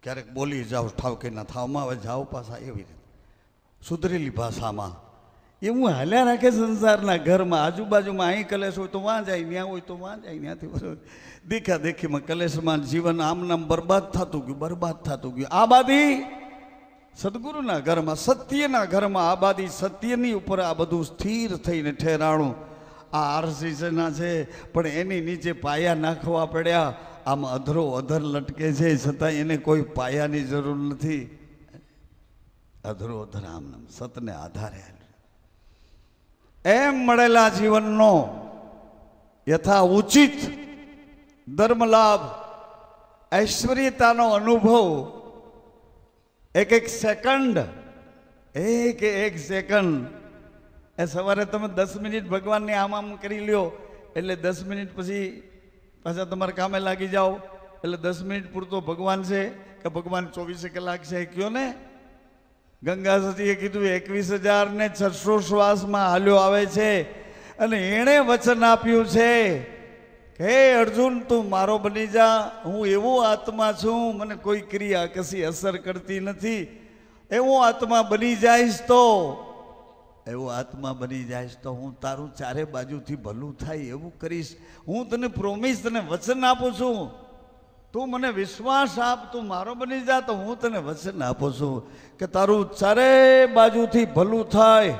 ક્યારેક બોલી જાઓ ઠાવકીના થાવમાં, હવે જાઓ પાછા એવી રીતે સુધરેલી ભાષામાં એવું હાલ્યા રાખે સંસારના ઘરમાં. આજુબાજુમાં અહીં કલેશ હોય તો વાં જાય, ત્યાં હોય તો વાં જાય, ત્યાંથી બરોબર દેખા દેખીમાં કલેશમાં જીવન આમ નામ બરબાદ થતું ગયું. આબાદી સદગુરુના ઘરમાં, સત્યના ઘરમાં આબાદી, સત્યની ઉપર આ બધું સ્થિર થઈને ઠેરાણું. આ આરસીસીના છે પણ એની નીચે પાયા નાખવા પડ્યા. આમ અધરો અધર લટકે છે છતાં એને કોઈ પાયાની જરૂર નથી. અધરો અધર આમ નામ સતને આધારે એમ મળેલા જીવનનો યથા ઉચિત ધર્મલાભ ઐશ્વર્યતાનો અનુભવ એક સેકન્ડ એ સવારે તમે 10 મિનિટ ભગવાનની આમ કરી લ્યો એટલે 10 મિનિટ પછી પાછા તમારા કામે લાગી જાઓ એટલે 10 મિનિટ પૂરતો ભગવાન છે કે ભગવાન 24 કલાક છે કયો ને. ગંગા સતીએ કીધું 21,600 શ્વાસમાં હાલ્યો આવે છે અને એણે વચન આપ્યું છે કે હે અર્જુન તું મારો બની જા, હું એવો આત્મા છું, મને કોઈ ક્રિયા કશી અસર કરતી નથી. એવો આત્મા બની જઈશ તો હું તારું ચારે બાજુથી ભલું થાય એવું કરીશ. હું તને પ્રોમિસ, તને વચન આપું છું. તું મને વિશ્વાસ આપ, તું મારો બની જા તો હું તને વચન આપું છું કે તારું ચારે બાજુથી ભલું થાય.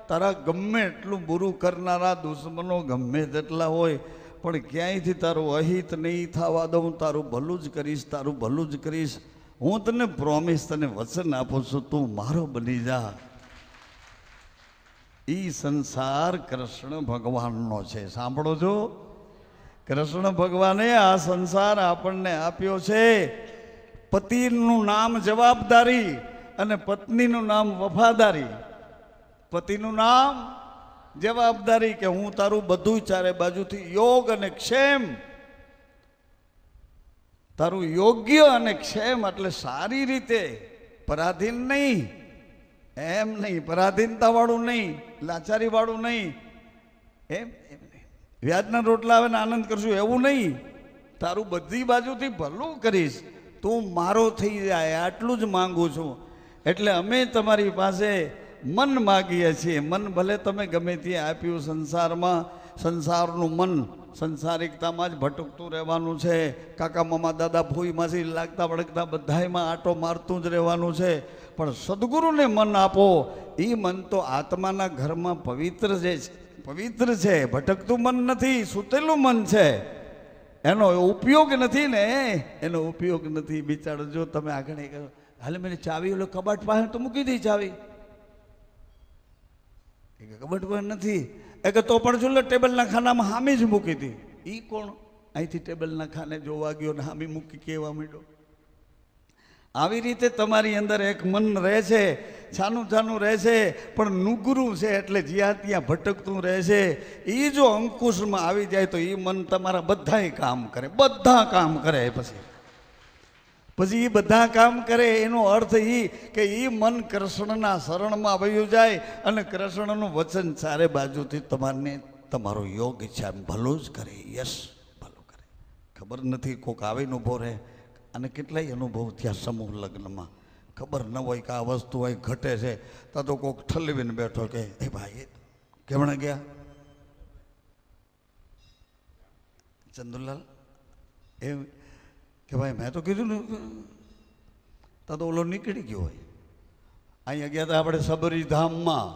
તારા ગમે એટલું બુરું કરનારા દુશ્મનો ગમે તેટલા હોય પણ ક્યાંયથી તારું અહિત નહીં થવા દઉં. તારું ભલું જ કરીશ. હું તને પ્રોમિસ, તને વચન આપું છું, તું મારો બની જા. ઈ સંસાર કૃષ્ણ ભગવાનનો છે. સાંભળો છો? કૃષ્ણ ભગવાને આ સંસાર આપણને આપ્યો છે. પતિનું નામ જવાબદારી અને પત્નીનું નામ વફાદારી. પતિનું નામ જવાબદારી કે હું તારું બધું ચારે બાજુથી યોગ અને ક્ષેમ, તારું યોગ્ય અને ક્ષેમ એટલે સારી રીતે, પરાધીન નહીં, એમ નહીં, પરાધીનતા વાળું નહીં, લાચારી વાળું નહીં, એમ નહીં, વ્યાજના રોટલા આવે ને આનંદ કરશું એવું નહીં. તારું બધી બાજુથી ભલું કરીશ, તું મારો થઈ જાય આટલું જ માંગુ છું. એટલે અમે તમારી પાસે મન માગીએ છીએ. મન ભલે તમે ગમે ત્યાં આપ્યું સંસારમાં, સંસારનું મન સંસારિકતામાં જ ભટકતું રહેવાનું છે. કાકા મામા દાદા ફૂઈમાંથી લાગતા વળગતા બધાયમાં આટો મારતું જ રહેવાનું છે. પણ સદગુરુને મન આપો. એ મન તો આત્માના ઘરમાં પવિત્ર છે. ભટકતું મન નથી, સૂતેલું મન છે. એનો ઉપયોગ નથી ને, એનો ઉપયોગ નથી. બિચારો જો તમે આગળ કરો, હાલે મને ચાવી ઓલો કબાટ પાસે તો મૂકી દઈ ચાવી, કબાટ પાસે નથી કે તો પણ જો ટેબલના ખાનામાં હામી જ મૂકી હતી. એ કોણ અહીંથી ટેબલના ખાને જોવા ગયો ને હામી મૂકી કહેવા માંડ્યો. આવી રીતે તમારી અંદર એક મન રહે છે, છાનું રહે છે પણ નુગરું છે એટલે જ્યાં ત્યાં ભટકતું રહે છે. એ જો અંકુશમાં આવી જાય તો એ મન તમારા બધાય કામ કરે, બધા કામ કરે. પછી એ બધા કામ કરે એનો અર્થ એ કે એ મન કૃષ્ણના શરણમાં વયું જાય અને કૃષ્ણનું વચન ચારે બાજુથી તમારો યોગ ઈચ્છા ભલું જ કરે. યસ, ભલું કરે. ખબર નથી કોઈક આવીને ઊભો રહે અને કેટલાય અનુભવ થયા સમૂહ લગ્નમાં. ખબર ન હોય કે આ વસ્તુ હોય ઘટે છે તો કોઈક ઠલવીને બેઠો કે એ ભાઈ કેમણે ગયા ચંદુલાલ એમ કે ભાઈ મેં તો કીધું ને, તો ઓલો નીકળી ગયો હોય. અહીંયા ગયા હતા આપણે સબરીધામમાં,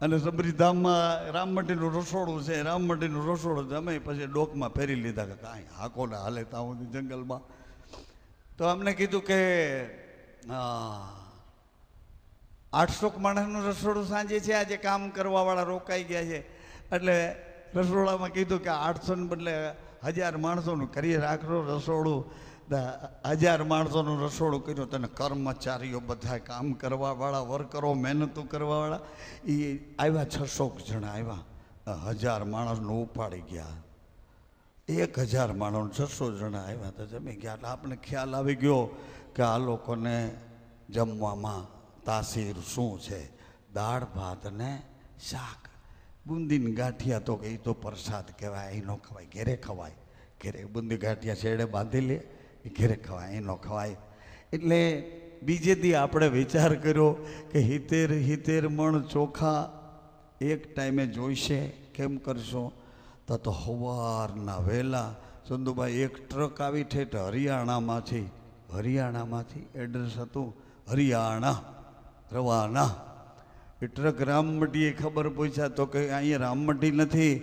અને સબરીધામમાં રામમટીનું રસોડું છે. રામમટીનું રસોડું અમે પછી ડોકમાં ફેરી લીધા કે કાંઈ હાકો ને હાલે ત્યાં સુધી જંગલમાં. તો અમને કીધું કે 800 માણસનું રસોડું સાંજે છે, આજે કામ કરવાવાળા રોકાઈ ગયા છે. એટલે રસોડામાં કીધું કે 800 ને બદલે 1000 માણસોનું કરી રાખો રસોડું. 1000 માણસોનું રસોડું કર્યું. તને કર્મચારીઓ બધા કામ કરવાવાળા, વર્કરો, મહેનતું કરવાવાળા એ આવ્યા. 600 જણા આવ્યા. 1000 માણસનું ઉપાડી ગયા. 1000 માણસ 600 જણા આવ્યા તો જમી ગયા. એટલે આપણે ખ્યાલ આવી ગયો કે આ લોકોને જમવામાં તાસીર શું છે? દાળ ભાત ને શાક, બુંદીની ગાંઠિયા. તો કે એ તો પ્રસાદ કહેવાય, એ ન ખવાય, ઘેરે ખવાય. ઘેરે બુંદી ગાંઠિયા શેડે બાંધી લે, એ ઘેરે ખવાય, એ ન ખવાય. એટલે બીજે દી આપણે વિચાર કર્યો કે 70 મણ ચોખા એક ટાઈમે જોઈશે, કેમ કરશો? તો સવારના વહેલા ચંદુભાઈ એક ટ્રક આવી ઠેઠ હરિયાણામાંથી એડ્રેસ હતું હરિયાણા રવાના. એ ટ્રક રામમઢીએ ખબર પૂછ્યા તો કે અહીંયા રામમઢી નથી,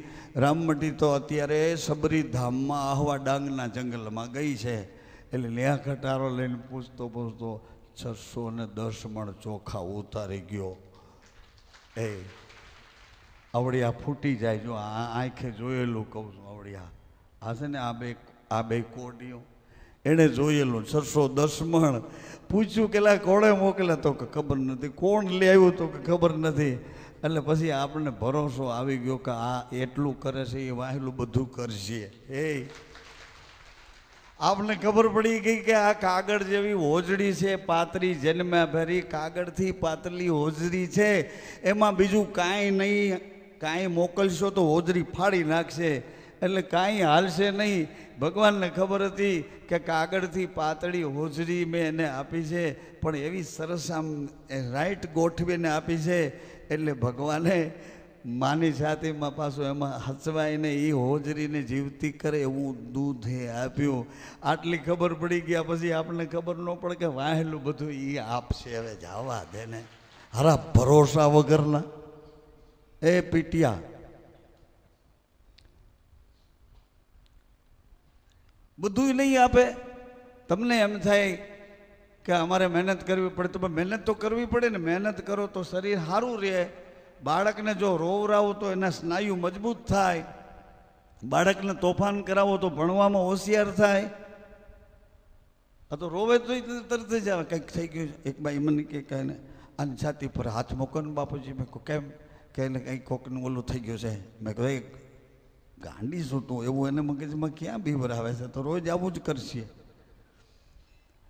રામમઢી તો અત્યારે સબરીધામમાં આહવા ડાંગના જંગલમાં ગઈ છે. એટલે લ્યા ખટારો લઈને પૂછતો 610 મણ ચોખા ઉતારી ગયો. એ આવડિયા ફૂટી જાય. જો આ આંખે જોયેલું કહું છું. આવડિયા આ છે ને આ બે કોડીઓ એણે જોયેલું 610 મણ. પૂછ્યું કે કોણે મોકલ્યા? તો કે ખબર નથી. કોણ લઈ આવ્યું? તો કે ખબર નથી. એટલે પછી આપણને ભરોસો આવી ગયો કે આ એટલું કરે છે એ વાહેલું બધું કરશે. આપને ખબર પડી ગઈ કે આ કાગળ જેવી હોજડી છે, પાતળી જન્મ્યા ભરી કાગળથી પાતળી હોજડી છે, એમાં બીજું કાંઈ નહીં. કાંઈ મોકલશો તો હોજડી ફાડી નાખશે, એટલે કાંઈ હાલશે નહીં. ભગવાનને ખબર હતી કે કાગળથી પાતળી હોજડી મેં એને આપી છે, પણ એવી સરસ આમ રાઈટ ગોઠવીને આપી છે. એટલે ભગવાને માની છાતીમાં પાછું એમાં હચવાઈને એ હોજરીને જીવતી કરે એવું દૂધે આપ્યું. આટલી ખબર પડી ગયા પછી આપણને ખબર ન પડે કે વાહેલું બધું એ આપશે. હવે જવા દે ને, હારા ભરોસા વગરના એ પીટિયા. બધું નહીં આપે. તમને એમ થાય કે અમારે મહેનત કરવી પડે, તો મહેનત તો કરવી પડે ને. મહેનત કરો તો શરીર સારું રહે. બાળકને જો રોવરાવો તો એના સ્નાયુ મજબૂત થાય. બાળકને તોફાન કરાવો તો ભણવામાં હોશિયાર થાય. આ તો રોવે તો તરત જ આવે કંઈક થઈ ગયું. એક બાઈ મને કે ને આની છાતી પર હાથ મૂકો ને બાપુજી. મેં કહું કેમ? કે એને કંઈક કોકનું ઓલું થઈ ગયું છે. મેં કહું એક ગાંડી શું તું, એવું એને મગજમાં ક્યાં બીવર આવે છે? તો રોજ આવું જ કરશે,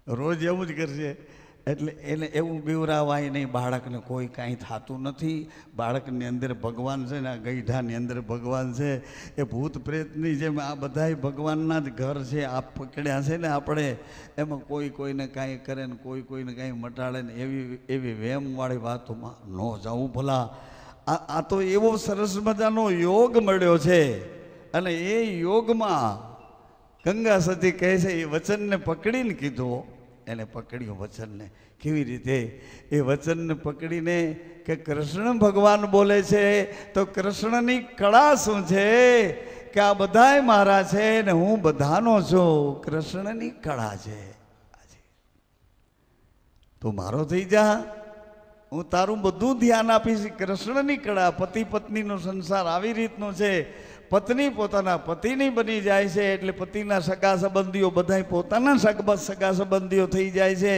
રોજ એવું જ કરશે. એટલે એને એવું બીવરાવાય નહીં. બાળકને કોઈ કાંઈ થતું નથી. બાળકની અંદર ભગવાન છે ને, આ ગઈઢાની અંદર ભગવાન છે. એ ભૂત પ્રેતની જેમ આ બધાય ભગવાનના જ ઘર છે. આ પકડ્યા છે ને આપણે, એમાં કોઈને કાંઈ કરે ને કોઈને કાંઈ મટાડે ને એવી વેમવાળી વાતોમાં ન જવું. ભલા આ તો એવો સરસ મજાનો યોગ મળ્યો છે. અને એ યોગમાં ગંગા સતી કહે છે એ વચનને પકડીને કીધું. એને પકડ્યું વચનને. કેવી રીતે? એ વચનને પકડીને કે કૃષ્ણ ભગવાન બોલે છે તો કૃષ્ણની કળા શું છે કે આ બધાય મારા છે ને હું બધાનો છું. કૃષ્ણની કળા છે. તું મારો થઈ જા, હું તારું બધું ધ્યાન આપીશ. કૃષ્ણની કળા. પતિ પત્નીનો સંસાર આવી રીતનો છે. પત્ની પોતાના પતિની બની જાય છે, એટલે પતિના સગા સંબંધીઓ બધા પોતાના સગા સંબંધીઓ થઈ જાય છે.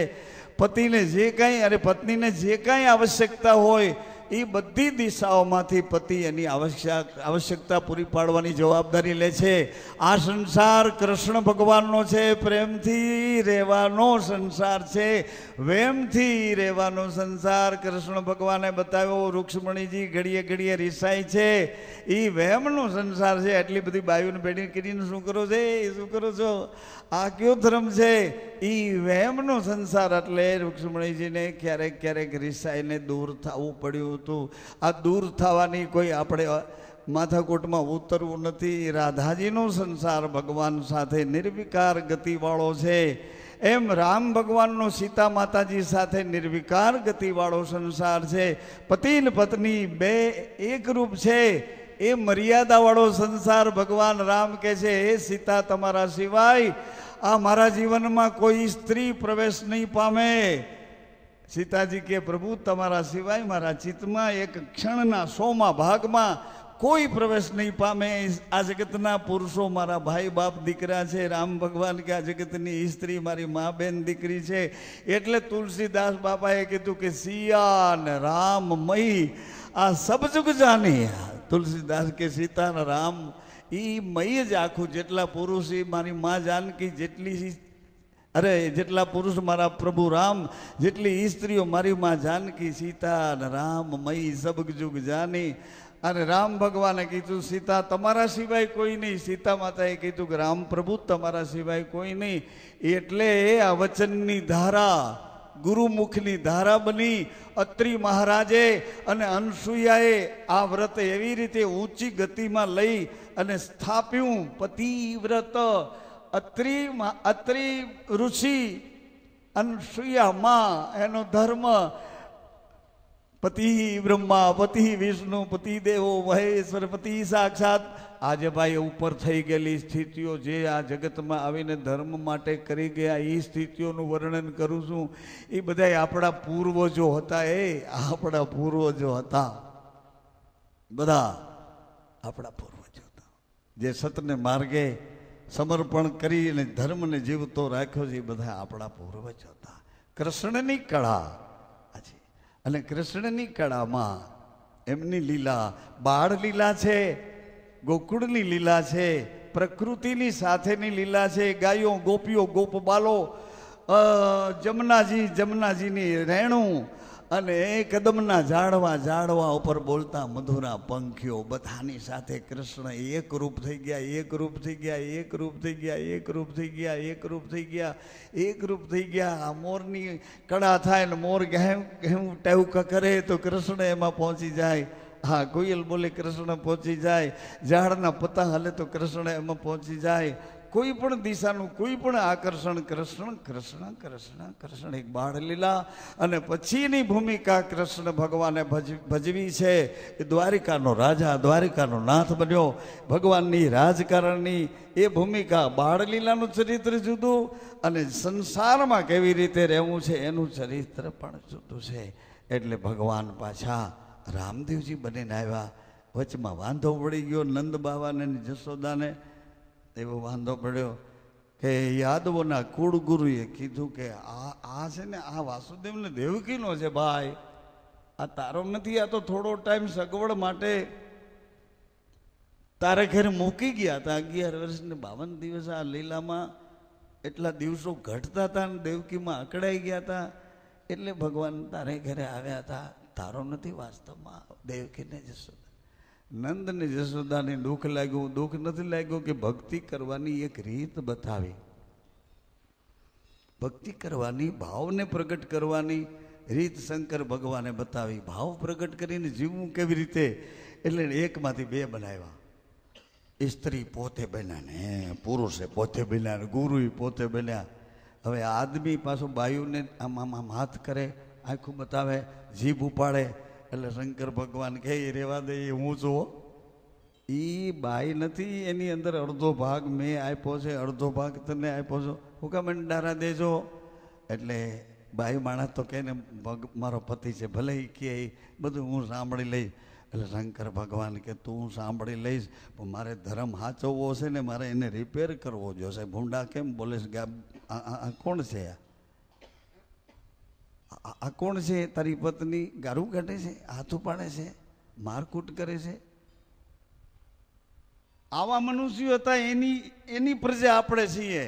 પતિને જે કાંઈ અને પત્નીને જે કાંઈ આવશ્યકતા હોય એ બધી દિશાઓમાંથી પતિ એની આવશ્યકતા પૂરી પાડવાની જવાબદારી લે છે. આ સંસાર કૃષ્ણ ભગવાનનો છે. પ્રેમથી રહેવાનો સંસાર છે, વેમથી રહેવાનો સંસાર કૃષ્ણ ભગવાને બતાવ્યો. રૂક્ષ્મણીજી ઘડીએ ઘડીએ રિસાય છે, એ વેમનો સંસાર છે. આટલી બધી બાયુને ભેડી કરીને શું કરો છે? શું કરો છો? આ કયો ધર્મ છે? એ વેમનો સંસાર. એટલે રૂક્ષ્મણીજીને ક્યારેક ક્યારેક રિસાઈને દૂર થવું પડ્યું હતું. આ દૂર થવાની કોઈ આપણે માથાકૂટમાં ઉતરવું નથી. રાધાજીનો સંસાર ભગવાન સાથે નિર્વિકાર ગતિવાળો છે. એમ રામ ભગવાનનો સીતા માતાજી સાથે નિર્વિકાર ગતિવાળો સંસાર છે. પતિ ને પત્ની બે એકરૂપ છે. એ મર્યાદાવાળો સંસાર ભગવાન રામ કહે છે હે સીતા, તમારા સિવાય આ મારા જીવનમાં કોઈ સ્ત્રી પ્રવેશ નહીં પામે. સીતાજી કે પ્રભુ તમારા સિવાય મારા ચિત્તમાં એક ક્ષણના 100મા ભાગમાં કોઈ પ્રવેશ નહીં પામે. આ જગતના પુરુષો મારા ભાઈ બાપ દીકરા છે. રામ ભગવાન કે આ જગતની સ્ત્રી મારી મા બેન દીકરી છે. એટલે તુલસીદાસ બાપાએ કીધું કે સિયા ને રામમય આ સબ જુગ જાની. તુલસીદાસ કે સીતા ને રામ એ મય જ આખું. જેટલા પુરુષ એ મારી મા જાનકી જેટલી, જેટલા પુરુષ મારા પ્રભુ રામ, જેટલી સ્ત્રીઓ મારી મા જાનકી. સીતા ને રામ મય સબ જુગ જાની. અને રામ ભગવાને કીધું સીતા તમારા સિવાય કોઈ નહીં. સીતા માતાએ કીધું કે રામ પ્રભુ તમારા સિવાય કોઈ નહીં. એટલે આ વચનની ધારા ગુરુમુખની ધારા બની. અત્રિ મહારાજે અને અનસુયાએ આ વ્રત એવી રીતે ઊંચી ગતિમાં લઈ અને સ્થાપ્યું. પતિવ્રત અત્રિ ઋષિ અનસુયા માં એનો ધર્મ પતિ બ્રહ્મા પતિ વિષ્ણુ પતિ દેવો મહેશ્વર પતિ સાક્ષાત. આજે ભાઈ ઉપર થઈ ગયેલી સ્થિતિઓ જે આ જગતમાં આવીને ધર્મ માટે કરી ગયા એ સ્થિતિઓનું વર્ણન કરું છું. એ બધા આપણા પૂર્વજો હતા. આપણા પૂર્વજો હતા. બધા આપણા પૂર્વજો હતા જે સતને માર્ગે સમર્પણ કરી અને ધર્મને જીવતો રાખ્યો છે. એ બધા આપણા પૂર્વજો હતા. કૃષ્ણની કળા અને કૃષ્ણની કળામાં એમની લીલા બાળ લીલા છે, ગોકુળની લીલા છે, પ્રકૃતિની સાથેની લીલા છે. ગાયો ગોપીઓ ગોપબાલો, જમનાજીની રેણું અને કદમના ઝાડવા ઉપર બોલતા મધુરા પંખીઓ બધાની સાથે કૃષ્ણ એક રૂપ થઈ ગયા. આ મોરની કળા થાય ને મોર ઘેમ ટેવક કરે તો કૃષ્ણ એમાં પહોંચી જાય. હા, કોયલ બોલે કૃષ્ણ પહોંચી જાય. ઝાડના પત્તા હલે તો કૃષ્ણ એમાં પહોંચી જાય. કોઈ પણ દિશાનું કોઈ પણ આકર્ષણ કૃષ્ણ. એક બાળ લીલા અને પછીની ભૂમિકા કૃષ્ણ ભગવાને ભજવી છે. એ દ્વારિકાનો રાજા, દ્વારિકાનો નાથ બન્યો. ભગવાનની રાજકારણની એ ભૂમિકા, બાળ લીલાનું ચરિત્ર જુદું અને સંસારમાં કેવી રીતે રહેવું છે એનું ચરિત્ર પણ જુદું છે. એટલે ભગવાન પાછા રામદેવજી બનીને આવ્યા. વચમાં વાંધો પડી ગયો નંદ બાવાને જશોદાને. એવો વાંધો પડ્યો કે યાદવોના કુળગુરુએ કીધું કે આ છે ને આ વાસુદેવને દેવકીનો છે ભાઈ, આ તારો નથી. આ તો થોડો ટાઈમ સગવડ માટે તારે ઘરે મૂકી ગયા હતા. 11 વર્ષ ને 52 દિવસ આ લીલામાં એટલા દિવસો ઘટતા હતા ને દેવકીમાં અકળાઈ ગયા હતા. એટલે ભગવાન તારે ઘરે આવ્યા હતા. તારો નથી વાસ્તવમાં દેવકીને જશોદા. નંદ ને જશોદાને દુઃખ લાગ્યું. દુઃખ નથી લાગ્યું કે ભક્તિ કરવાની એક રીત બતાવી. ભક્તિ કરવાની, ભાવને પ્રગટ કરવાની રીત શંકર ભગવાને બતાવી. ભાવ પ્રગટ કરીને જીવવું કેવી રીતે, એટલે એકમાંથી બે બનાવ્યા. સ્ત્રી પોતે બન્યા ને પુરુષે પોતે બન્યા ને ગુરુ પોતે બન્યા. હવે આદમી પાછો બાયુને આમ હાથ કરે, આંખું બતાવે, જીભ ઉપાડે. એટલે શંકર ભગવાન કહે રેવા દે, હું જુઓ એ બાઈ નથી, એની અંદર અડધો ભાગ મેં આપ્યો છે, અડધો ભાગ તને આપ્યો છો, હું કામ એને ડારા દેજો. એટલે બાઈ માણસ તો કહે ને મારો પતિ છે, ભલે એ કહે બધું હું સાંભળી લઈશ. એટલે શંકર ભગવાન કે તું સાંભળી લઈશ પણ મારે ધર્મ સાચવવો છે ને મારે એને રિપેર કરવો જોશે. ભૂંડા કેમ બોલે છે કે આ કોણ છે, આ કોણ છે? તારી પત્ની ગારું કાઢે છે, હાથ ઉપાડે છે, મારકૂટ કરે છે. આવા મનુષ્યો હતા, એની પ્રજા આપણે છીએ.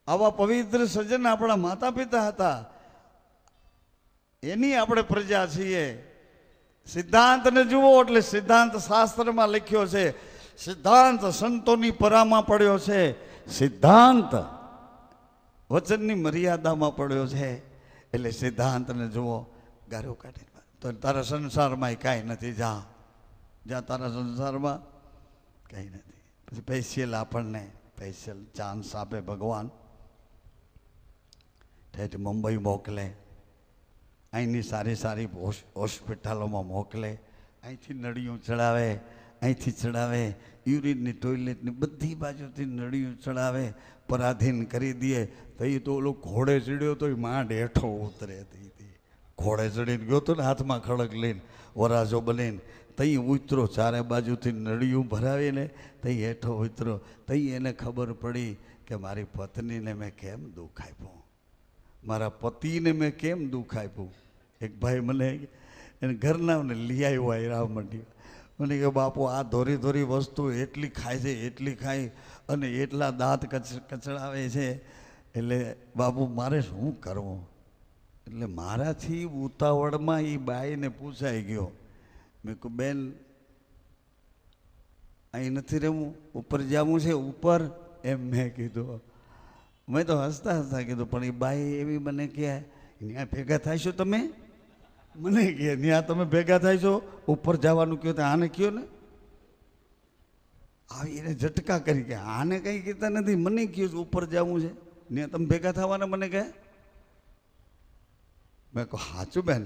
આવા પવિત્ર સજ્જન આપણા માતા પિતા હતા, એની આપણે પ્રજા છીએ. સિદ્ધાંતને જુઓ એટલે સિદ્ધાંત શાસ્ત્રમાં લખ્યો છે, સિદ્ધાંત સંતોની પરામાં પડ્યો છે, સિદ્ધાંત વચનની મર્યાદામાં પડ્યો છે. એટલે સિદ્ધાંતને જુઓ. ગારો કાઢી તો તારા સંસારમાં કાંઈ નથી. જ્યાં તારા સંસારમાં કંઈ નથી. પછી સ્પેશિયલ આપણને સ્પેશિયલ ચાન્સ આપે ભગવાન. ઠેઠ મુંબઈ મોકલે, અહીંની સારી હોસ્પિટલોમાં મોકલે, અહીંથી નળીયું ચડાવે, અહીંથી ચડાવે, યુરિનની ટોયલેટની બધી બાજુથી નળીયું ચડાવે, પરાધીન કરી દે. તો એ તો ઓલો ઘોડે ચડ્યો તો એ માંડ હેઠો ઉતરે. ઘોડે ચડીને ગયો તો ને હાથમાં ખડક લઈને વરાજો બનીને તઈ ઉતરો, ચારે બાજુથી નળિયું ભરાવીને તઈ હેઠો ઉતરો. તઈ એને ખબર પડી કે મારી પત્નીને મેં કેમ દુઃખ આપ્યું, મારા પતિને મેં કેમ દુઃખ આપ્યું. એક ભાઈ મને એને ઘરનાને લઈ આવ્યો આયરા મંડી. મને કે બાપુ આ ધોરી વસ્તુ એટલી ખાય છે, એટલી ખાય અને એટલા દાંત કચડાવે છે, એટલે બાપુ મારે શું કરવું? એટલે મારાથી ઉતાવળમાં એ બાઈને પૂછાઈ ગયો. મેં કહું બેન અહીં નથી રહેવું, ઉપર જવું છે ઉપર, એમ મેં કીધું. મેં તો હસતા હસતા કીધું, પણ એ બાઈ એવી મને કહે, ત્યાં ભેગા થાય છો તમે? મને કહે ત્યાં તમે ભેગા થાય છો, ઉપર જવાનું કહો તો આને કહો ને. આવી એને ઝટકા કરી કે આને કંઈ કહેતા નથી, મને કહ્યું ઉપર જવું છે, ત્યાં તમે ભેગા થવાના મને કહે. મેં કહું સાચું બેન.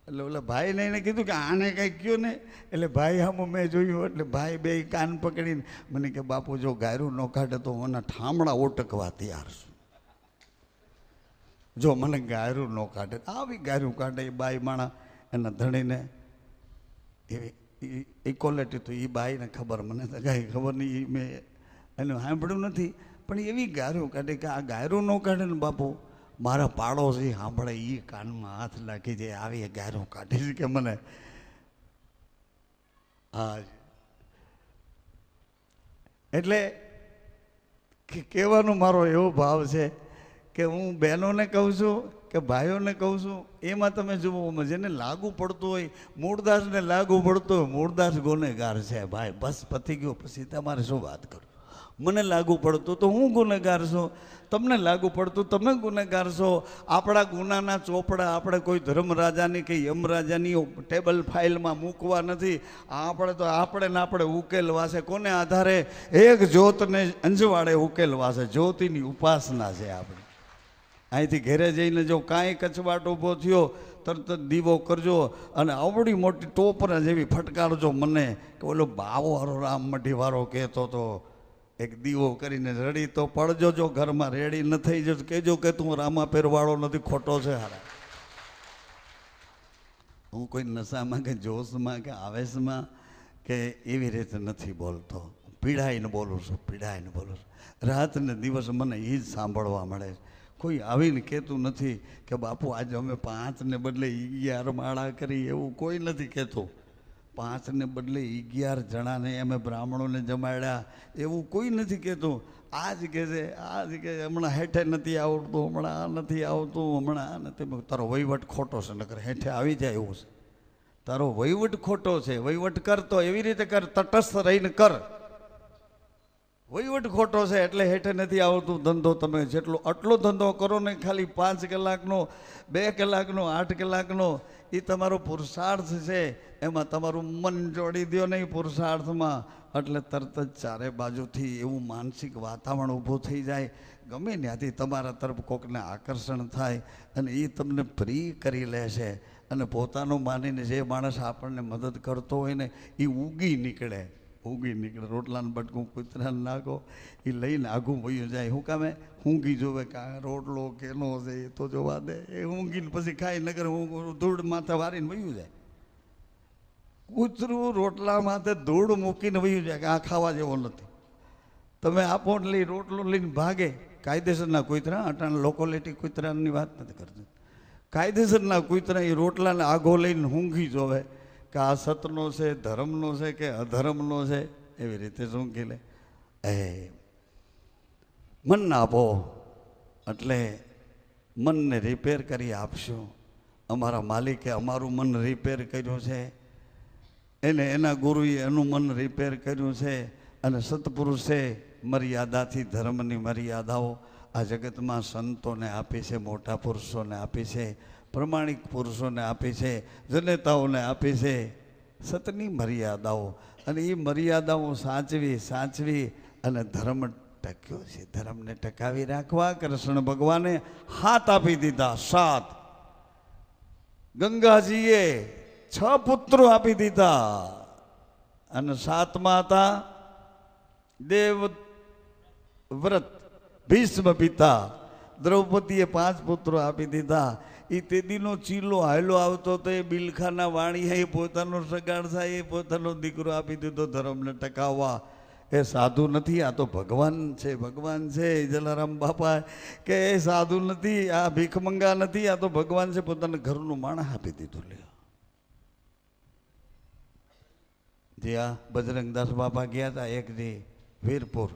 એટલે ઓલા ભાઈને એને કીધું કે આને કંઈ કહ્યું ને. એટલે ભાઈ આમ મેં જોયું, એટલે ભાઈ બે કાન પકડીને મને કે બાપુ જો ગાયરું ન કાઢે તો મને ઠામડા ઓટકવા તૈયાર છું. જો મને ગાયરું ન કાઢે, આવી ગાયરું કાઢે એ બાઈ માણા એના ધણીને. એવી ઇક્વલિટી તો એ બાઈને ખબર, મને તો કાંઈ ખબર નહીં, મેં એનું સાંભળ્યું નથી. પણ એવી ગાયરું કાઢે કે આ ગાયરું ન કાઢે ને બાપુ, મારા પાડોશી સાંભળે એ કાનમાં હાથ લાગી જાય, આવી ગાયરું કાઢી છે કે મને. હા, એટલે કહેવાનો મારો એવો ભાવ છે કે હું બહેનોને કહું છું કે ભાઈઓને કહું છું, એમાં તમે જુઓ જેને લાગુ પડતું હોય, મૂળદાસને લાગુ પડતું હોય, મૂળદાસ ગુનેગાર છે ભાઈ, બસ પતી ગયો. પછી તમારે શું વાત કરું? મને લાગુ પડતું તો હું ગુનેગાર છું, તમને લાગુ પડતું તમે ગુનેગાર છો. આપણા ગુનાના ચોપડા આપણે કોઈ ધર્મરાજાની કે યમરાજાની ટેબલ ફાઇલમાં મૂકવા નથી. આપણે તો આપણે ને આપણે ઉકેલવા છે. કોને આધારે? એક જ્યોતને અંજવાળે ઉકેલવા છે. જ્યોતિની ઉપાસના છે આપણે. અહીંથી ઘેરે જઈને જો કાંઈ કચવાટ ઊભો થયો, તરત જ દીવો કરજો અને આવડી મોટી ટોપરા જેવી ફટકારજો મને કે ઓલો બાવવાળો રામ મઢીવાળો કહેતો તો, એક દીવો કરીને રડી તો પડજો. જો ઘરમાં રેડી ન થઈ જશે કહેજો કે તું રામા પહેરવાળો નથી, ખોટો છે હારા. હું કોઈ નશામાં કે જોશમાં કે આવેશમાં કે એવી રીતે નથી બોલતો. પીડાઈને બોલું છું, પીડાઈને બોલું છું. રાત ને દિવસ મને એ જ સાંભળવા મળે છે. કોઈ આવીને કહેતું નથી કે બાપુ આજે અમે 5 ને બદલે 11 માળા કરી, એવું કોઈ નથી કહેતું. 5 ને બદલે 11 જણાને અમે બ્રાહ્મણોને જમાડ્યા, એવું કોઈ નથી કહેતું. આ જ કહે છે, આ જ કહે હમણાં હેઠે નથી આવડતું, હમણાં આ નથી આવતું, હમણાં આ નથી. તારો વહીવટ ખોટો છે, નકર હેઠે આવી જાય એવું છે. તારો વહીવટ ખોટો છે. વહીવટ કર તો એવી રીતે કર, તટસ્થ રહીને કર. વહીવટ ખોટો છે એટલે હેઠે નથી આવતું. ધંધો તમે જેટલો આટલો ધંધો કરો ને, ખાલી 5 કલાકનો, 2 કલાકનો, 8 કલાકનો, એ તમારો પુરુષાર્થ છે. એમાં તમારું મન જોડી દો નહીં પુરુષાર્થમાં, એટલે તરત જ ચારે બાજુથી એવું માનસિક વાતાવરણ ઊભું થઈ જાય. ગમે ત્યાંથી તમારા તરફ કોકને આકર્ષણ થાય અને એ તમને પ્રિય કરી લે છે. અને પોતાનું માનીને જે માણસ આપણને મદદ કરતો હોય ને, એ ઉગી નીકળે. રોટલાનું બટકું કૂતરાને નાખો, એ લઈને આઘું વયું જાય. શું કામે? ઊંઘી જોવે કે આ રોટલો કેનો છે એ તો જોવા દે. એ ઊંઘીને પછી ખાઈ, નગર હું ધૂળ માથે વારીને વયું જાય. કૂતરું રોટલા માથે ધૂળ મૂકીને વયું જાય કે આ ખાવા જેવો નથી. તમે આપો એટલે રોટલો લઈને ભાગે. કાયદેસરના કૂતરા, અટાણા લોકોલિટી કૂતરાની વાત નથી કરતી. કાયદેસરના કૂતરા એ રોટલાને આઘો લઈને ઊંઘી જોવે કે આ સતનો છે, ધર્મનો છે કે અધર્મનો છે. એવી રીતે ઊંઘી લે. મન આપો એટલે મનને રિપેર કરી આપશું. અમારા માલિકે અમારું મન રિપેર કર્યું છે, એને એના ગુરુએ એનું મન રિપેર કર્યું છે. અને સત્પુરુષે મર્યાદાથી ધર્મની મર્યાદાઓ આ જગતમાં સંતોને આપી છે, મોટા પુરુષોને આપી છે, પ્રમાણિક પુરુષોને આપી છે, જનેતાઓને આપી છે. સતની મર્યાદાઓ, અને એ મર્યાદાઓ સાચવી અને ધર્મ ટક્યો છે. ધર્મને ટકાવી રાખવા કૃષ્ણ ભગવાને હાથ આપી દીધા. 7 ગંગાજીએ 6 પુત્રો આપી દીધા અને 7મા હતા દેવવ્રત ભીષ્મ પિતા. દ્રૌપદીએ 5 પુત્રો આપી દીધા. એ તેદીનો ચીલો હાયલો આવતો તો એ બિલખાના વાણી એ પોતાનો સગાડ થાય, એ પોતાનો દીકરો આપી દીધો ધર્મને ટકાવવા. એ સાધુ નથી, આ તો ભગવાન છે. ભગવાન છે જલારામ બાપા કે એ સાધુ નથી, આ ભીખમંગા નથી, આ તો ભગવાન છે. પોતાના ઘરનું માણસ આપી દીધું. લ્યો, જે આ બજરંગદાસ બાપા ગયા હતા એક દી વીરપુર,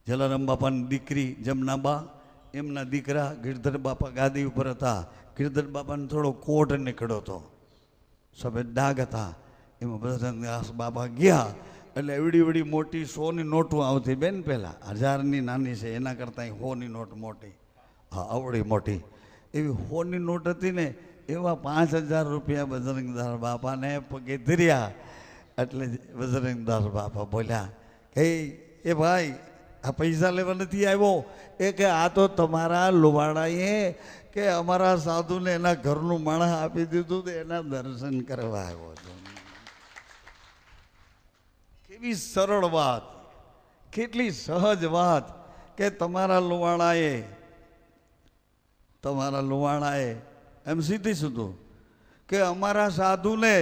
જલારામ બાપાની દીકરી જમનાબા, એમના દીકરા ગિરધર બાપા ગાદી ઉપર હતા. ગિરધર બાપાને થોડો કોટ નીકળ્યો હતો, સફેદ ડાઘ હતા. એમાં બજરંગદાસ બાપા ગયા એટલે એવડી એવડી મોટી 100ની નોટો આવતી બેન, પહેલાં 1000ની નાની છે, એના કરતાં 100ની નોટ મોટી, હા આવડી મોટી એવી 100ની નોટ હતી ને, એવા 5000 રૂપિયા બજરંગદાસ બાપાને પગે ધર્યા. એટલે બજરંગદાસ બાપા બોલ્યા કે એ ભાઈ આ પૈસા લેવા નથી આવ્યો, એ કે આ તો તમારા લુવાડાએ કે અમારા સાધુને એના ઘરનું માણસ આપી દીધું તો એના દર્શન કરવા આવ્યો છું. કેવી સરળ વાત, કેટલી સહજ વાત કે તમારા લુવાણાએ એમ સીધી સીધું કે અમારા સાધુને,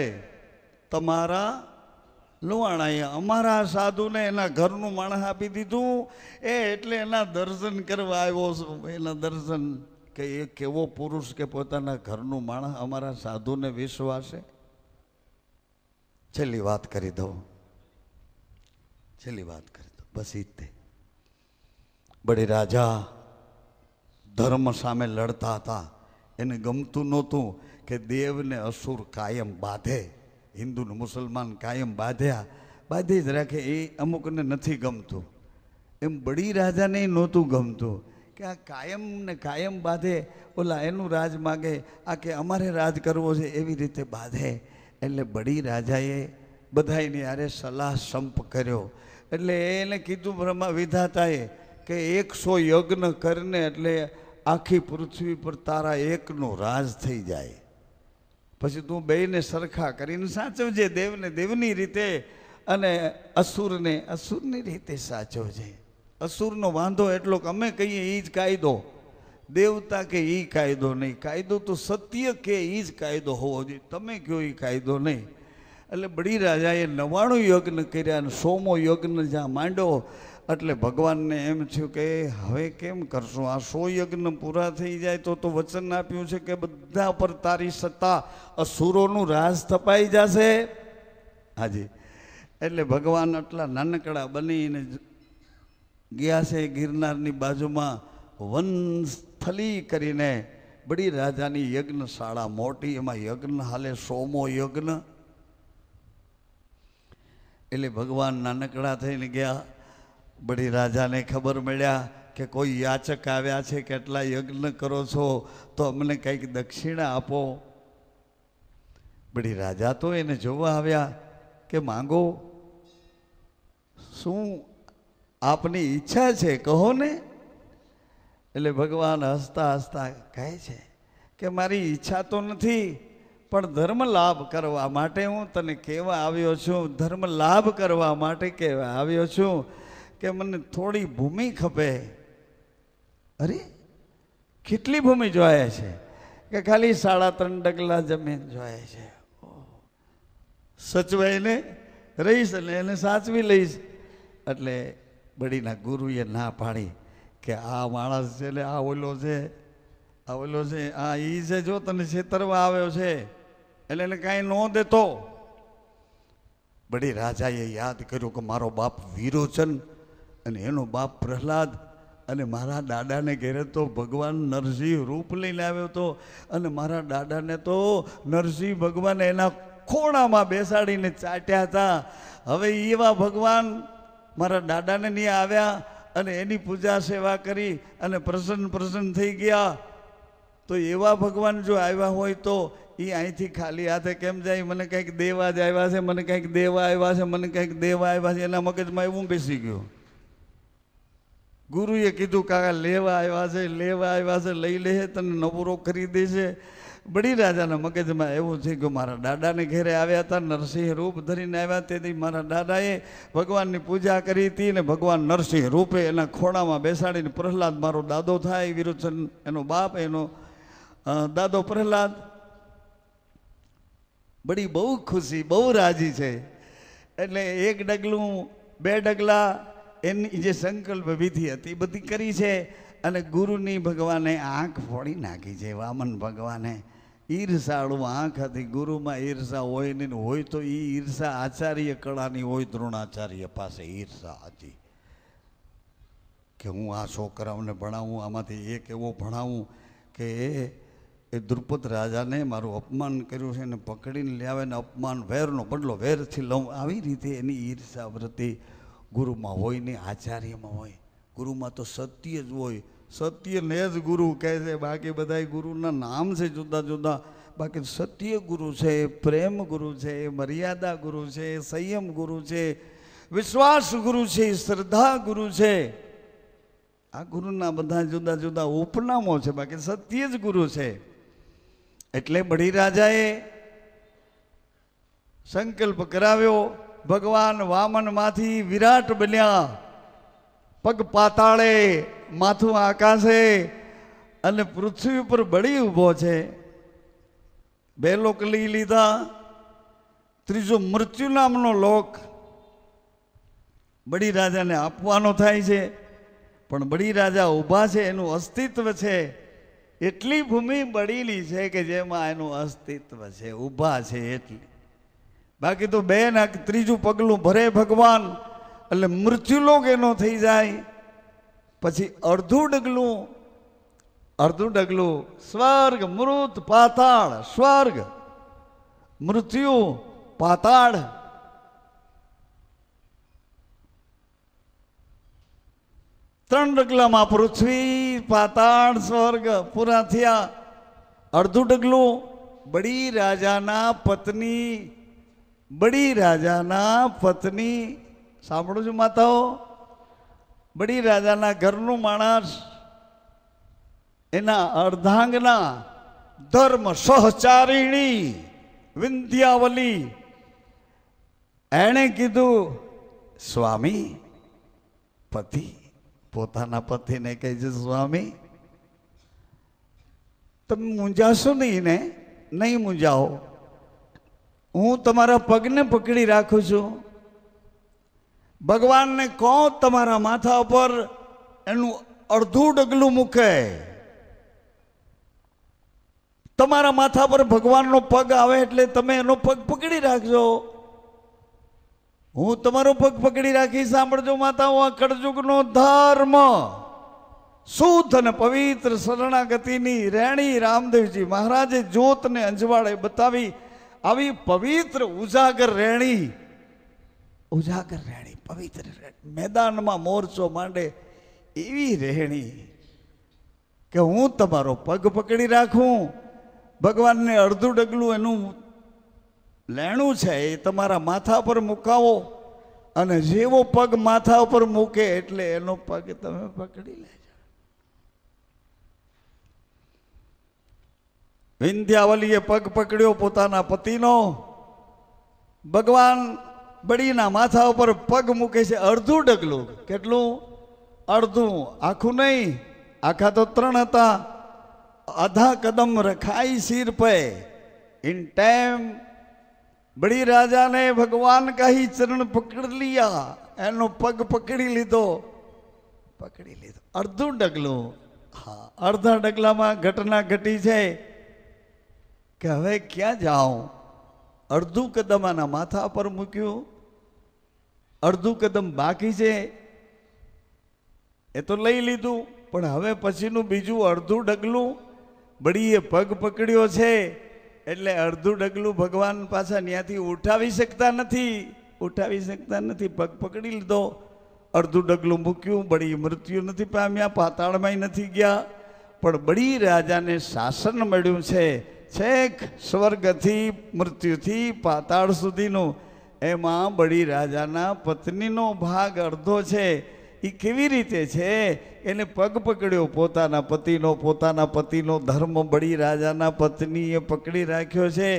તમારા લુવાણાએ અમારા સાધુને એના ઘરનું માણસ આપી દીધું, એટલે એના દર્શન કરવા આવ્યો છું. એના દર્શન કે એ કેવો પુરુષ કે પોતાના ઘરનું માણસ અમારા સાધુને વિશ્વાસે. છેલ્લી વાત કરી દઉં, બસ ઈ તે બડી રાજા ધર્મ સામે લડતા હતા. એને ગમતું નહોતું કે દેવને અસુર કાયમ બાંધે, હિન્દુ ને મુસલમાન કાયમ બાંધી જ રાખે, એ અમુકને નથી ગમતું. એમ બડી રાજાને નહોતું ગમતું કે આ કાયમ ને કાયમ બાંધે, ઓલા એનું રાજ માગે, આ કે અમારે રાજ કરવો છે એવી રીતે બાંધે. એટલે બડી રાજાએ બધાની યારે સલાહ સંપ કર્યો. એટલે એને કીધું બ્રહ્મા વિધાતાએ કે 100 યજ્ઞ કરીને એટલે આખી પૃથ્વી પર તારા એકનો રાજ થઈ જાય, પછી તું બેયને સરખા કરીને સાચવજે, દેવને દેવની રીતે અને અસુરને અસુરની રીતે સાચવજે. અસુરનો વાંધો એટલો કે અમે કહીએ એ જ કાયદો, દેવતા કે એ કાયદો નહીં, કાયદો તો સત્ય કે એ જ કાયદો હોવો જોઈએ, તમે કહો એ કાયદો નહીં. એટલે બડી રાજાએ 99 યજ્ઞ કર્યા અને 100મો યજ્ઞ જ્યાં માંડ્યો એટલે ભગવાનને એમ થયું કે હવે કેમ કરશું, આ 100 યજ્ઞ પૂરા થઈ જાય તો વચન આપ્યું છે કે બધા પર તારી સત્તા, અસુરોનું રાજ સ્થપાઈ જશે. હાજી, એટલે ભગવાન આટલા નાનકડા બનીને ગયા છે ગિરનારની બાજુમાં વનસ્થલી કરીને બડી રાજાની યજ્ઞશાળા મોટી, એમાં યજ્ઞ હાલે 100મો યજ્ઞ. એટલે ભગવાન નાનકડા થઈને ગયા. બડી રાજાને ખબર મળ્યા કે કોઈ યાચક આવ્યા છે, કેટલા યજ્ઞ કરો છો તો અમને કંઈક દક્ષિણા આપો. બડી રાજા તો એને જોવા આવ્યા કે માંગો, શું આપની ઈચ્છા છે કહો ને. એટલે ભગવાન હસતા હસતા કહે છે કે મારી ઈચ્છા તો નથી, પણ ધર્મ લાભ કરવા માટે હું તને કહેવા આવ્યો છું, ધર્મ લાભ કરવા માટે કહેવા આવ્યો છું કે મને થોડી ભૂમિ ખપે. અરે કેટલી ભૂમિ જોઈએ છે? કે ખાલી 3.5 ડગલા જમીન જોઈએ છે, સચવાઈને રહીશ અને એને સાચવી લઈશ. એટલે બડીના ગુરુએ ના પાડી કે આ માણસ છે એટલે આ ઓલો છે, આ ઈ છે, જો તને છેતરવા આવ્યો છે એટલે એને કાંઈ ન દેતો. બડી રાજાએ યાદ કર્યું કે મારો બાપ વિરોચન અને એનો બાપ પ્રહલાદ અને મારા દાદાને ઘેરે તો ભગવાન નરસિંહ રૂપ લઈને આવ્યો હતો, અને મારા દાદાને તો નરસિંહ ભગવાન એના ખોણામાં બેસાડીને ચાટ્યા હતા. હવે એવા ભગવાન મારા દાદાને નહીં આવ્યા અને એની પૂજા સેવા કરી અને પ્રસન્ન થઈ ગયા, તો એવા ભગવાન જો આવ્યા હોય તો એ અહીંથી ખાલી હાથે કેમ જાય? મને કંઈક દેવા જ આવ્યા છે, મને કંઈક દેવા આવ્યા છે, મને કંઈક દેવા આવ્યા છે. એના મગજમાં એવું બેસી ગયું. ગુરુએ કીધું કાકા લેવા આવ્યા છે, લઈ લે, તને નવરો કરી દેશે. બડી રાજાના મગજમાં એવું છે કે મારા દાદાને ઘેરે આવ્યા હતા, નરસિંહ રૂપ ધરીને આવ્યા, તેથી મારા દાદાએ ભગવાનની પૂજા કરી હતી ને ભગવાન નરસિંહ રૂપે એના ખોણામાં બેસાડીને, પ્રહલાદ મારો દાદો થાય, વિરોચન એનો બાપ, એનો દાદો પ્રહલાદ. બડી બહુ ખુશી, બહુ રાજી છે. એટલે 1 ડગલું 2 ડગલા એની જે સંકલ્પ વિધિ હતી બધી કરી છે. અને ગુરુની ભગવાને આંખ ફોડી નાખી છે. વામન ભગવાને ઈર્ષાળુ આંખ હતી. ગુરુમાં ઈર્ષા હોય નહીં, હોય તો એ ઈર્ષા આચાર્ય કળાની હોય. દ્રોણાચાર્ય પાસે ઈર્ષા હતી કે હું આ છોકરાઓને ભણાવું, આમાંથી એક એવો ભણાવું કે એ દ્રુપદ રાજાને મારું અપમાન કર્યું છે ને પકડીને લાવે ને અપમાન વેરનો બદલો વેરથી લઉં, આવી રીતે એની ઈર્ષા વૃત્તિ ગુરુમાં હોય ને આચાર્યમાં હોય. ગુરુમાં તો સત્ય જ હોય, સત્યને જ ગુરુ કહે છે. બાકી બધા ગુરુના નામ છે જુદા જુદા, બાકી સત્ય ગુરુ છે, પ્રેમ ગુરુ છે, મર્યાદા ગુરુ છે, સંયમ ગુરુ છે, વિશ્વાસ ગુરુ છે, શ્રદ્ધા ગુરુ છે. આ ગુરુના બધા જુદા જુદા ઉપનામો છે, બાકી સત્ય જ ગુરુ છે. એટલે બળી રાજાએ સંકલ્પ કરાવ્યો. ભગવાન વામનમાંથી વિરાટ બન્યા, પગ પાતાળે માથું આકાશે અને પૃથ્વી ઉપર બળી ઊભો છે. 2 લોક લઈ લીધા, ત્રીજો મૃત્યુ નામનો લોક બળી રાજાને આપવાનો થાય છે. પણ બળી રાજા ઊભા છે, એનું અસ્તિત્વ છે. એટલી ભૂમિ બળીલી છે કે જેમાં એનું અસ્તિત્વ છે, ઊભા છે એટલી. બાકી તો 2 ના ત્રીજું પગલું ભરે ભગવાન એટલે મૃત્યુલોક એનો થઈ જાય. પછી અડધું ડગલું સ્વર્ગ મૃત પાતાળ, સ્વર્ગ મૃત્યુ પાતાળ. ત્રણ ડગલામાં પૃથ્વી પાતાળ સ્વર્ગ પૂરા થયા. અડધું ડગલું બળી રાજાના પત્ની, બળી રાજાના પત્ની, સાંભળો છો માતાઓ, બળી રાજાના ઘરનું માણસ, એના અર્ધાંગના ધર્મ સહચારિણી વિંધ્યાવલી, એણે કીધું સ્વામી, પતિ પોતાના પતિને કહે છે સ્વામી તમે મૂંઝાશો નહીં ને? નહીં મૂંઝાઓ, હું તમારા પગને પકડી રાખું છું. ભગવાનને કહો તમારા માથા ઉપર એનું અડધું ડગલું મૂકે. તમારા માથા પર ભગવાનનો પગ આવે એટલે તમે એનો પગ પકડી રાખજો. હું તમારો પગ પકડી રાખી. સાંભળજો માતાઓ, આ કળયુગનો ધર્મ શુદ્ધ અને પવિત્ર શરણાગતિની રેણી રામદેવજી મહારાજે જ્યોતને અંજવાળે બતાવી. આવી પવિત્ર ઉજાગર રેણી, ઉજાગર રેણી, પવિત્ર રેણી, મેદાનમાં મોરચો માંડે એવી રેણી કે હું તમારો પગ પકડી રાખું. ભગવાનને અડધું ડગલું એનું લેણું છે એ તમારા માથા પર મુકાવો, અને જેવો પગ માથા ઉપર મૂકે એટલે એનો પગ તમે પકડી લેજો. વિંધ્યાવલીએ પગ પકડ્યો પોતાના પતિનો. ભગવાન બળીના માથા ઉપર પગ મૂકે છે. અડધું ડગલું, કેટલું? અડધું, આખું નહીં. આખા તો 3 હતા. આધા કદમ રખાઈ સિર पे इन टाइम बड़ी राजा ने भगवान का ही चरण पकड़ लिया, एनो पग पकड़ी लीधो, पकड़ी लीधो. अर्धुं डगલું, हाँ अर्धा डगलाમાં घटना घटी છે કે હવે ક્યાં જાઉં. અડધું કદમ આના માથા પર મૂક્યું, અડધું કદમ બાકી છે એ તો લઈ લીધું, પણ હવે પછીનું બીજું અડધું ડગલું બળીએ પગ પકડ્યો છે એટલે અડધું ડગલું ભગવાન પાછા ત્યાંથી ઉઠાવી શકતા નથી, ઉઠાવી શકતા નથી. પગ પકડી લીધો, અડધું ડગલું મૂક્યું, બળી મૃત્યુ નથી પામ્યા, પાતાળમાં નથી ગયા, પણ બળી રાજાને શાસન મળ્યું છે છેક સ્વર્ગથી મૃત્યુથી પાતાળ સુધીનું. એમાં બળી રાજાના પત્નીનો ભાગ અડધો છે. એ કેવી રીતે છે? એને પગ પકડ્યો પોતાના પતિનો, પોતાના પતિનો ધર્મ બળી રાજાના પત્નીએ પકડી રાખ્યો છે,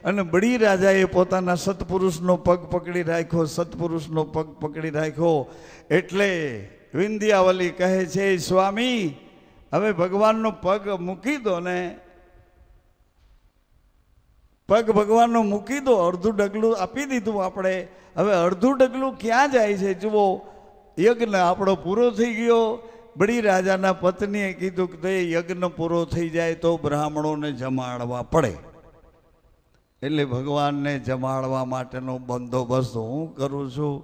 અને બળી રાજાએ પોતાના સત્પુરુષનો પગ પકડી રાખ્યો, સત્પુરુષનો પગ પકડી રાખ્યો. એટલે વિંધ્યાવલી કહે છે સ્વામી હવે ભગવાનનો પગ મૂકી દો ને, પગ ભગવાનનો મૂકી દો. અડધું ડગલું આપી દીધું આપણે, હવે અડધું ડગલું ક્યાં જાય છે જુઓ. યજ્ઞ આપણો પૂરો થઈ ગયો. બળી રાજાના પત્નીએ કીધું કે તે યજ્ઞ પૂરો થઈ જાય તો બ્રાહ્મણોને જમાડવા પડે, એટલે ભગવાનને જમાડવા માટેનો બંદોબસ્ત હું કરું છું,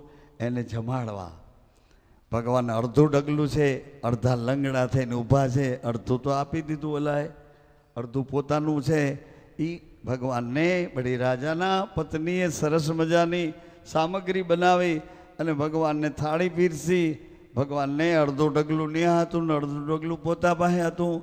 એને જમાડવા. ભગવાન અડધું ડગલું છે, અડધા લંગડા થઈને ઊભા છે, અડધું તો આપી દીધું ઓલાએ, અડધું પોતાનું છે. એ ભગવાનને બળી રાજાના પત્નીએ સરસ મજાની સામગ્રી બનાવી અને ભગવાનને થાળી પીરસી. ભગવાનને અડધું ડગલું ન્યા હતું ને અડધું ડગલું પોતા પાસે હતું.